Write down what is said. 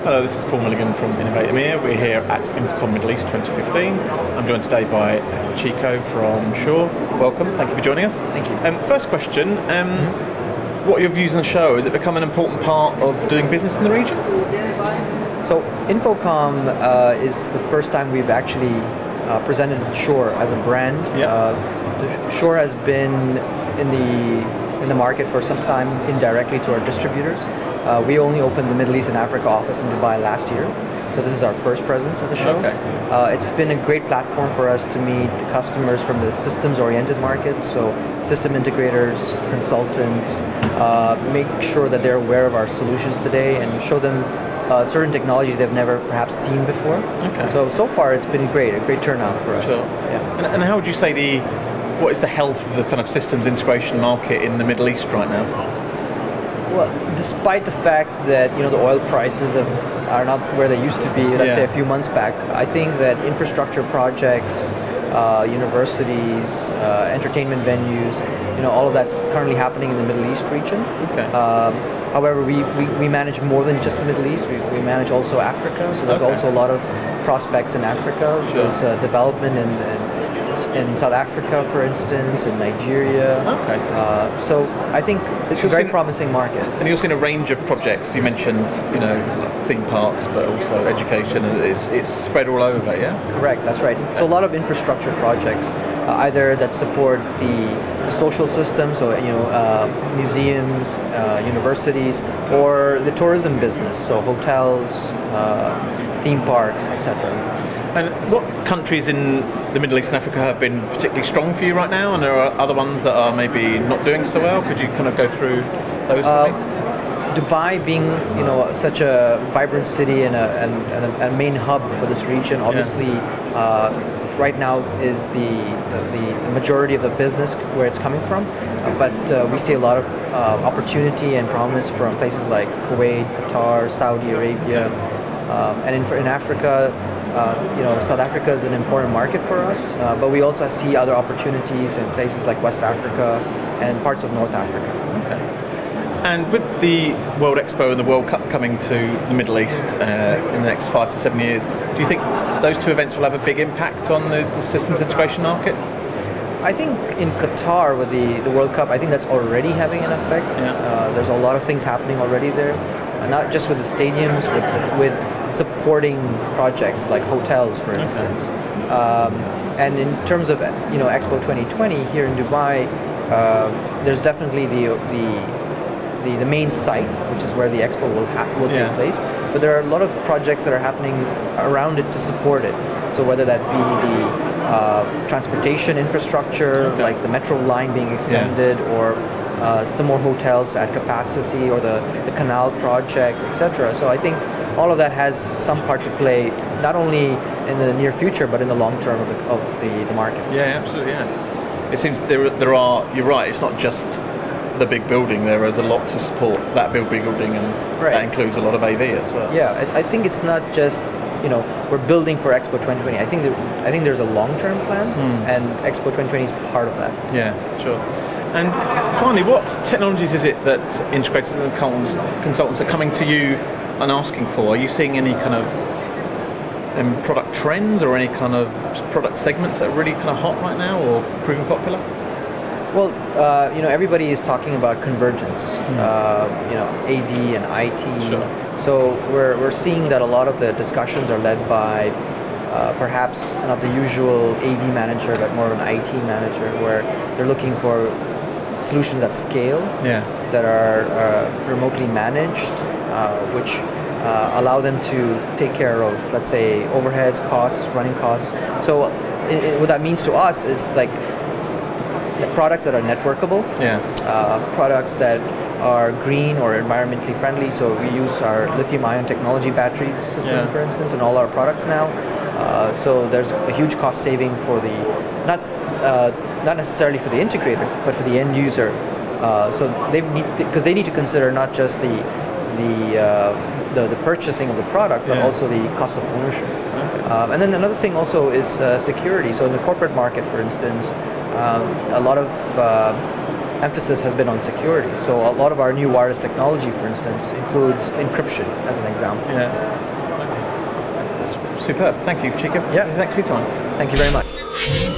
Hello, this is Paul Milligan from InAVate EMEA. We're here at InfoComm Middle East 2015. I'm joined today by Chicco from Shure. Welcome, thank you for joining us. Thank you. First question, what are your views on the show? Has it become an important part of doing business in the region? So InfoComm is the first time we've actually presented Shure as a brand. Yeah. Shure has been in the market for some time indirectly to our distributors. We only opened the Middle East and Africa office in Dubai last year, so this is our first presence at the show. Okay. It's been a great platform for us to meet the customers from the systems-oriented markets, so system integrators, consultants, make sure that they're aware of our solutions today and show them certain technologies they've never perhaps seen before. Okay. So far it's been great, a great turnout for us. Sure. Yeah. And how would you say what is the health of the kind of systems integration market in the Middle East right now? Well, despite the fact that the oil prices are not where they used to be, let's say a few months back, I think that infrastructure projects, universities, entertainment venues, all of that's currently happening in the Middle East region. Okay. However, we manage more than just the Middle East. We manage also Africa, so there's also a lot of prospects in Africa. Sure. There's development in South Africa, for instance, in Nigeria. Okay. So I think it's a very promising market. And you've seen a range of projects. You mentioned, like theme parks, but also education. It's spread all over, yeah? Correct, that's right. So a lot of infrastructure projects, either that support the social system, so museums, universities, or the tourism business, so hotels, theme parks, etc. And what countries in the Middle East and Africa have been particularly strong for you right now, and there are other ones that are maybe not doing so well? Could you kind of go through those for me? Dubai being such a vibrant city and a main hub for this region, obviously right now is the majority of the business where it's coming from, but we see a lot of opportunity and promise from places like Kuwait, Qatar, Saudi Arabia, and in Africa. South Africa is an important market for us, but we also see other opportunities in places like West Africa and parts of North Africa. Okay. And with the World Expo and the World Cup coming to the Middle East in the next 5 to 7 years, do you think those two events will have a big impact on the systems integration market? I think in Qatar with the World Cup, I think that's already having an effect. Yeah. There's a lot of things happening already there. Not just with the stadiums, but with supporting projects like hotels, for instance. And in terms of Expo 2020 here in Dubai, there's definitely the main site, which is where the expo will take place. But there are a lot of projects that are happening around it to support it. So whether that be the transportation infrastructure, like the metro line being extended, or some more hotels to add capacity, or the canal project, etc. So I think all of that has some part to play, not only in the near future, but in the long term of the market. Yeah, absolutely, yeah. It seems there are, you're right, it's not just the big building, there is a lot to support that big building, and that includes a lot of AV as well. Yeah, I think it's not just we're building for Expo 2020. I think there's a long-term plan, and Expo 2020 is part of that. Yeah, sure. And finally, what technologies is it that integrators and consultants are coming to you and asking for? Are you seeing any kind of product trends or any kind of product segments that are really kind of hot right now or proving popular? Well, everybody is talking about convergence, AV and IT. Sure. So we're seeing that a lot of the discussions are led by perhaps not the usual AV manager, but more of an IT manager, where they're looking for solutions at scale that are remotely managed, which allow them to take care of, let's say, overheads, costs, running costs. So what that means to us is like products that are networkable, products that are green or environmentally friendly. So we use our lithium-ion technology battery system, for instance, in all our products now. So there's a huge cost saving for not necessarily for the integrator, but for the end user. So they need to consider not just the purchasing of the product, but also the cost of ownership. Okay. And then another thing also is security. So in the corporate market, for instance, a lot of emphasis has been on security. So a lot of our new wireless technology, for instance, includes encryption as an example. Yeah. Okay. That's superb. Thank you, Chicco. Yeah. Thanks for your time. Thank you very much.